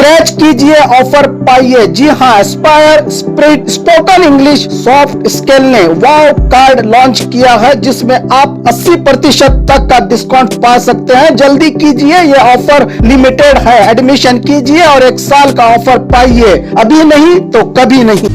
Scratch कीजिए, offer पाइए। जी हाँ, Aspire spoken English soft skill ने वाव कार्ड लॉन्च किया है, जिसमें आप 80% तक का डिस्काउंट पा सकते हैं। जल्दी कीजिए, ये ऑफर लिमिटेड है। एडमिशन कीजिए और 1 साल का ऑफर पाइए। अभी नहीं तो कभी नहीं।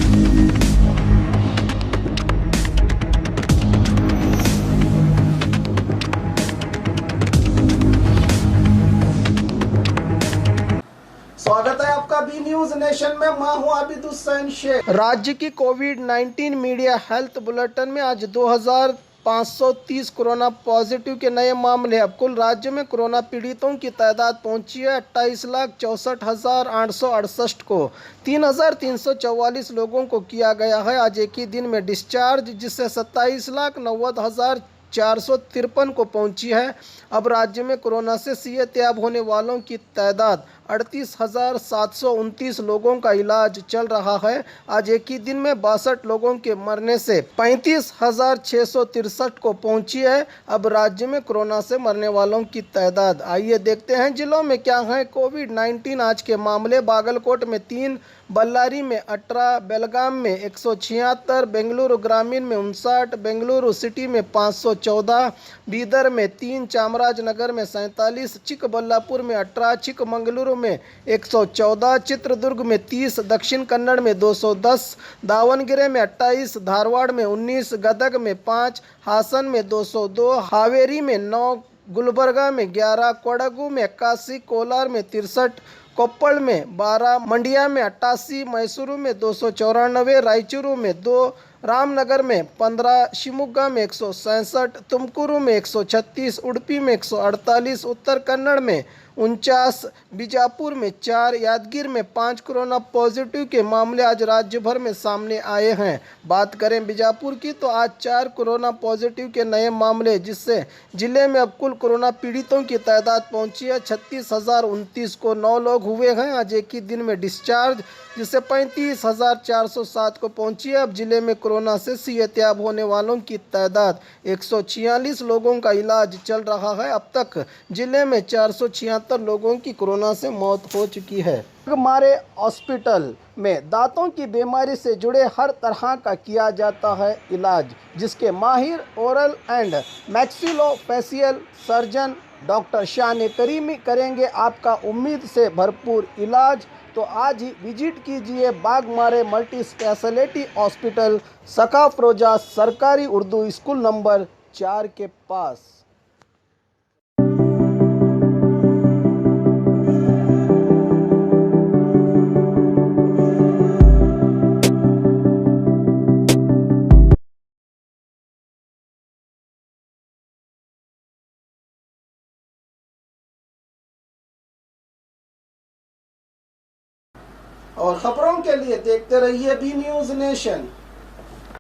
स्वागत है आपका बी न्यूज नेशन में। मैं हूं आबिद हुसैन शेख। राज्य की कोविड-19 मीडिया हेल्थ बुलेटिन में आज 2530 कोरोना पॉजिटिव के नए मामले। अब कुल राज्य में कोरोना पीड़ितों की तादाद पहुंची है 28,64,868 को। 3,344 लोगों को किया गया है आज एक ही दिन में डिस्चार्ज, जिससे 27,90,453 को पहुंची है। अब राज्य में कोरोना से सेहतयाब होने वालों की तादाद 38,729 लोगों का इलाज चल रहा है। आज एक ही दिन में 62 लोगों के मरने से 35,663 को पहुंची है। अब राज्य में कोरोना से मरने वालों की तादाद, आइए देखते हैं जिलों में क्या है कोविड-19 आज के मामले। बागलकोट में 3, बल्लारी में 18, बेलगाम में 176, बेंगलुरु ग्रामीण में 59, बेंगलुरु सिटी में 514, बीदर में 3, चामराजनगर में 47, चिकबल्लापुर में 18, चिकमंगलुरु में 114, चित्रदुर्ग में 30, दक्षिण कन्नड़ में 210, दावणगेरे में 28, धारवाड़ में 19, गदग में 5, हासन में 202, हावेरी में 9, गुलबर्गा में 11, कोडगु में 81, कोलार में 63, कोप्पल में 12, मंडिया में 88, मैसूरू में 294, रायचूरू में 2, रामनगर में 15, शिवमोगा में 167, तुमकुरु में 136, उडुपी में 148, उत्तर कन्नड़ में 49, बीजापुर में 4, यादगीर में 5 कोरोना पॉजिटिव के मामले आज राज्य भर में सामने आए हैं। बात करें बीजापुर की तो आज 4 कोरोना पॉजिटिव के नए मामले, जिससे जिले में अब कुल कोरोना पीड़ितों की तादाद पहुंची है 36,029 को। 9 लोग हुए हैं आज एक ही दिन में डिस्चार्ज, जिससे 35,407 को पहुंची है। अब जिले में कोरोना से सेहतयाब होने वालों की तादाद 146 लोगों का इलाज चल रहा है। अब तक जिले में 476 लोगों की कोरोना से मौत हो चुकी है। हमारे हॉस्पिटल में दांतों की बीमारी से जुड़े हर तरह का किया जाता है इलाज, जिसके माहिर oral and maxillofacial surgeon doctor शान करीमी करेंगे आपका उम्मीद से भरपूर इलाज। तो आज ही विजिट कीजिए बागमारे मल्टी स्पेशलिटी हॉस्पिटल, सकाफरोजा सरकारी उर्दू स्कूल नंबर 4 के पास। और खबरों के लिए देखते रहिए बी न्यूज नेशन।